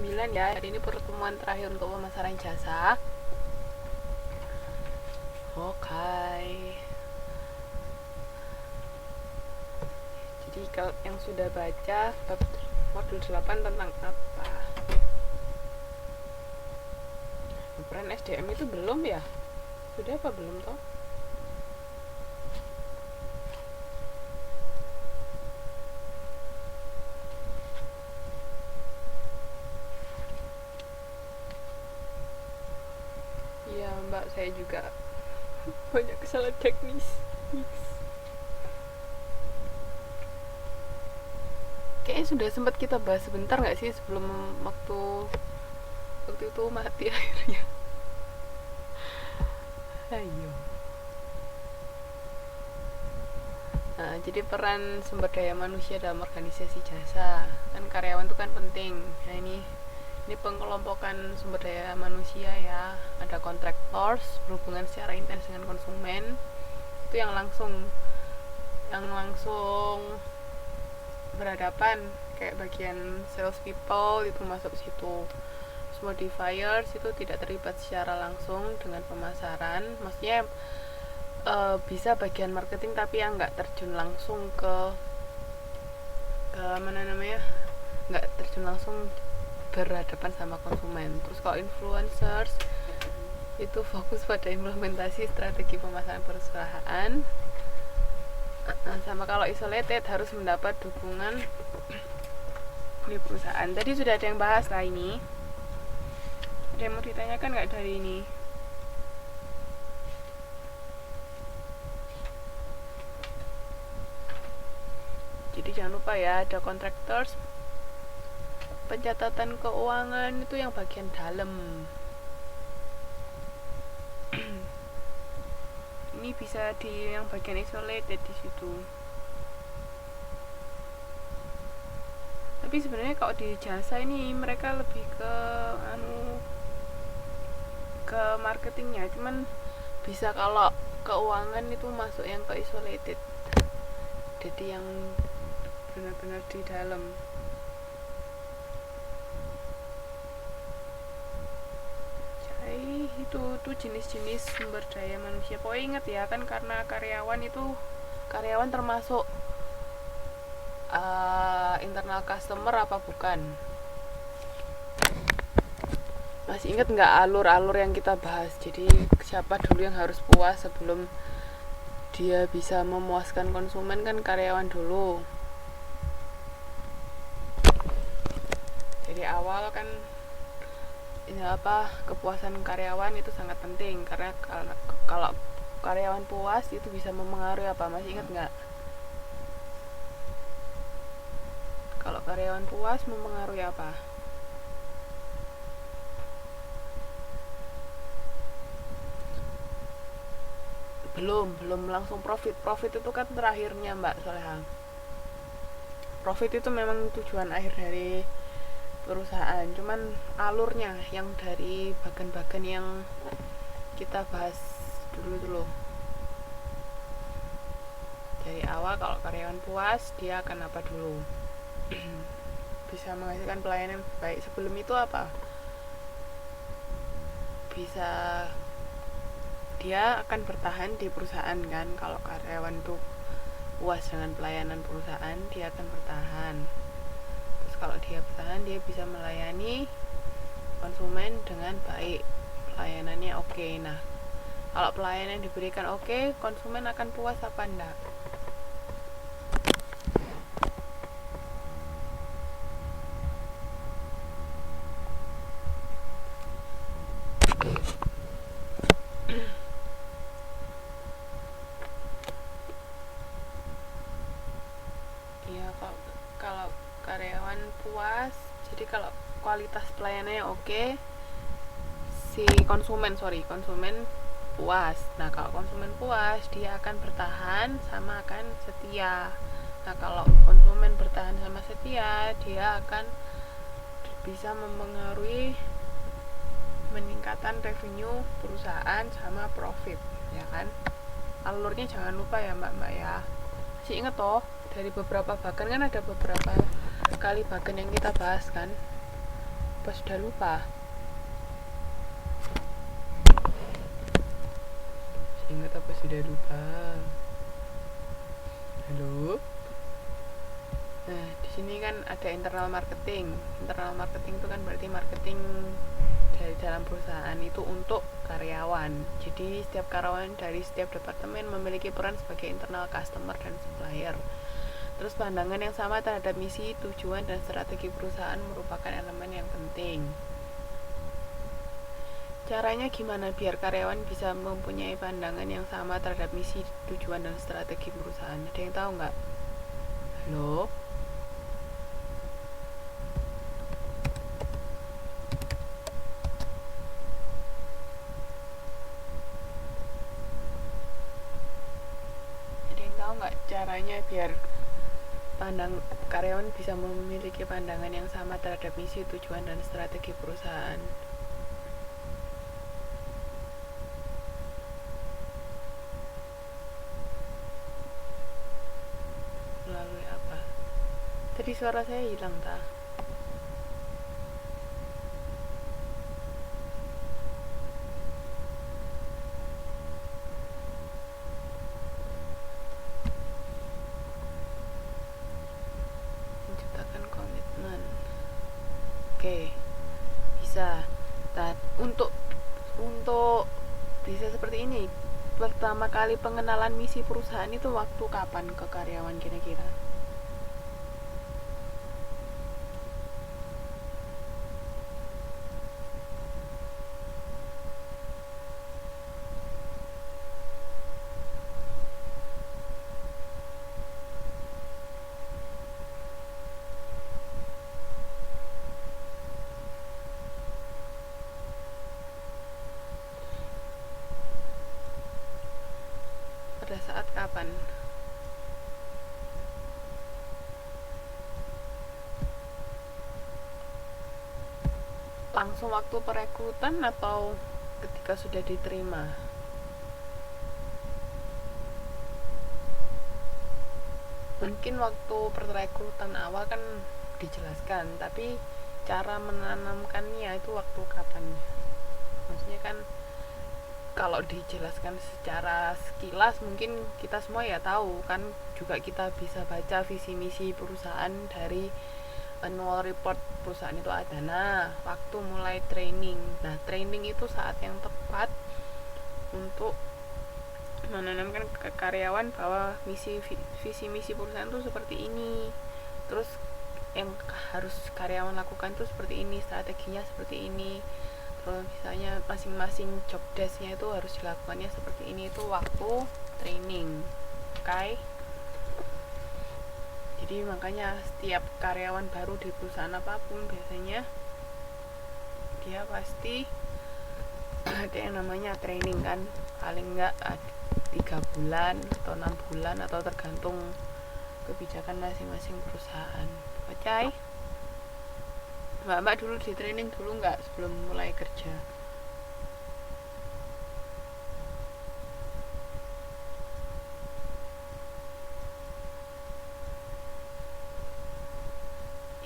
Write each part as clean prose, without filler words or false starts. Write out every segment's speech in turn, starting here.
9 ya. Hari ini pertemuan terakhir untuk pemasaran jasa. Oke. Jadi kalau yang sudah baca bab modul 8 tentang apa? Peran SDM itu belum ya? Sudah apa belum toh? Iya mbak, saya juga banyak kesalahan teknis. Kayaknya sudah sempat kita bahas sebentar nggak sih sebelum waktu itu mati akhirnya. Ayo. Nah, jadi peran sumber daya manusia dalam organisasi jasa. Kan karyawan itu kan penting. Nah, ini pengelompokan sumber daya manusia ya. Ada contractors berhubungan secara intens dengan konsumen. Itu yang langsung berhadapan, kayak bagian sales people itu masuk situ. Modifiers itu tidak terlibat secara langsung dengan pemasaran, maksudnya bisa bagian marketing tapi yang nggak terjun langsung ke mana namanya, nggak terjun langsung berhadapan sama konsumen. Terus kalau influencers itu fokus pada implementasi strategi pemasaran perusahaan. Sama kalau isolated harus mendapat dukungan di perusahaan. Tadi sudah ada yang bahas lah ini. Ada yang mau ditanyakan nggak dari ini? Jadi jangan lupa ya, ada contractors, pencatatan keuangan itu yang bagian dalam. Ini bisa di yang bagian isolated di situ. Tapi sebenarnya kalau di jasa ini mereka lebih ke marketingnya, cuman bisa kalau keuangan itu masuk yang ke isolated, jadi yang benar-benar di dalam. Jadi itu jenis-jenis sumber daya manusia. Pokoknya ingat ya, kan karena karyawan termasuk internal customer apa bukan? Masih ingat nggak alur-alur yang kita bahas? Jadi siapa dulu yang harus puas sebelum dia bisa memuaskan konsumen? Kan karyawan dulu. Jadi awal kan kepuasan karyawan itu sangat penting, karena kalau karyawan puas itu bisa memengaruhi apa? Masih ingat nggak? Kalau karyawan puas memengaruhi apa? Belum langsung profit itu kan terakhirnya Mbak Soleha. Profit itu memang tujuan akhir dari perusahaan, cuman alurnya yang dari bagian-bagian yang kita bahas dulu. Dari awal kalau karyawan puas dia akan apa dulu? Bisa menghasilkan pelayanan baik. Sebelum itu apa? Bisa dia akan bertahan di perusahaan kan. Kalau karyawan tuh puas dengan pelayanan perusahaan, dia akan bertahan. Terus kalau dia bertahan, dia bisa melayani konsumen dengan baik, pelayanannya oke. Nah, kalau pelayanan diberikan oke, konsumen akan puas apa enggak? Ya, kalau karyawan puas, jadi kalau kualitas pelayanannya oke, si konsumen puas. Nah, kalau konsumen puas, dia akan bertahan sama akan setia. Nah, kalau konsumen bertahan sama setia, dia akan bisa mempengaruhi meningkatan revenue perusahaan sama profit, ya kan? Alurnya jangan lupa ya mbak ya. Masih inget toh, dari beberapa bagian kan ada beberapa kali bagian yang kita bahas kan. Apa sudah lupa? Ingat apa sudah lupa? Halo? Nah, di sini kan ada internal marketing. Internal marketing itu kan berarti marketing dari dalam perusahaan itu untuk karyawan. Jadi setiap karyawan dari setiap departemen memiliki peran sebagai internal customer dan supplier. Terus pandangan yang sama terhadap misi, tujuan, dan strategi perusahaan merupakan elemen yang penting. Caranya gimana biar karyawan bisa mempunyai pandangan yang sama terhadap misi, tujuan, dan strategi perusahaan? Ada yang tahu nggak? Halo? Ada yang tahu nggak caranya biar karyawan bisa memiliki pandangan yang sama terhadap misi, tujuan, dan strategi perusahaan? Melalui apa? Tadi suara saya hilang, tak? Menciptakan komitmen. Oke, bisa. Untuk bisa seperti ini, pertama kali pengenalan misi perusahaan itu waktu kapan ke karyawan kira-kira? Pada saat kapan? Langsung waktu perekrutan atau ketika sudah diterima? Mungkin waktu perekrutan awal kan dijelaskan, tapi cara menanamkannya itu waktu kapan? Maksudnya kan kalau dijelaskan secara sekilas mungkin kita semua ya tahu kan, juga kita bisa baca visi misi perusahaan dari annual report perusahaan itu ada. Nah, waktu mulai training. Nah, training itu saat yang tepat untuk menanamkan ke karyawan bahwa visi misi perusahaan itu seperti ini. Terus yang harus karyawan lakukan itu seperti ini, strateginya seperti ini. Terus misalnya masing-masing job desk-nya itu harus dilakukannya seperti ini, itu waktu training. Oke? Jadi makanya setiap karyawan baru di perusahaan apapun biasanya dia pasti ada yang namanya training kan, paling enggak 3 bulan atau 6 bulan atau tergantung kebijakan masing-masing perusahaan. Oke? Mbak dulu di training dulu nggak sebelum mulai kerja?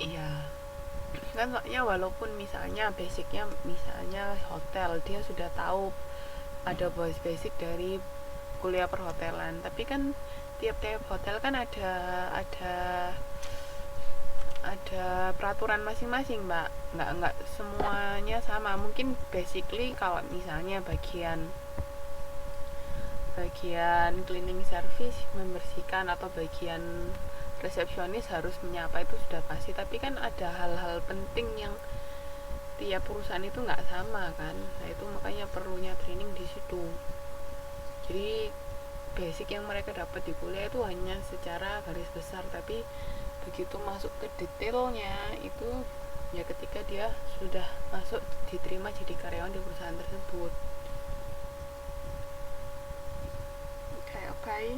Iya, kan soalnya walaupun misalnya basicnya misalnya hotel, dia sudah tahu ada basic dari kuliah perhotelan, tapi kan tiap-tiap hotel kan ada ada peraturan masing-masing, Mbak. Nggak semuanya sama. Mungkin basically kalau misalnya bagian cleaning service, membersihkan, atau bagian resepsionis harus menyapa itu sudah pasti, tapi kan ada hal-hal penting yang tiap perusahaan itu nggak sama kan. Nah, itu makanya perlunya training di situ. Jadi basic yang mereka dapat di kuliah itu hanya secara garis besar, tapi begitu masuk ke detailnya itu ya ketika dia sudah masuk diterima jadi karyawan di perusahaan tersebut. Oke.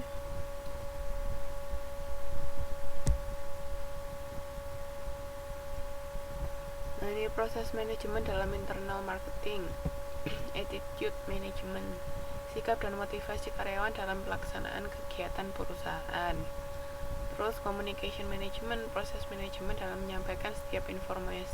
Nah, ini proses manajemen dalam internal marketing. Attitude management, sikap dan motivasi karyawan dalam pelaksanaan kegiatan perusahaan. Terus communication management, proses manajemen dalam menyampaikan setiap informasi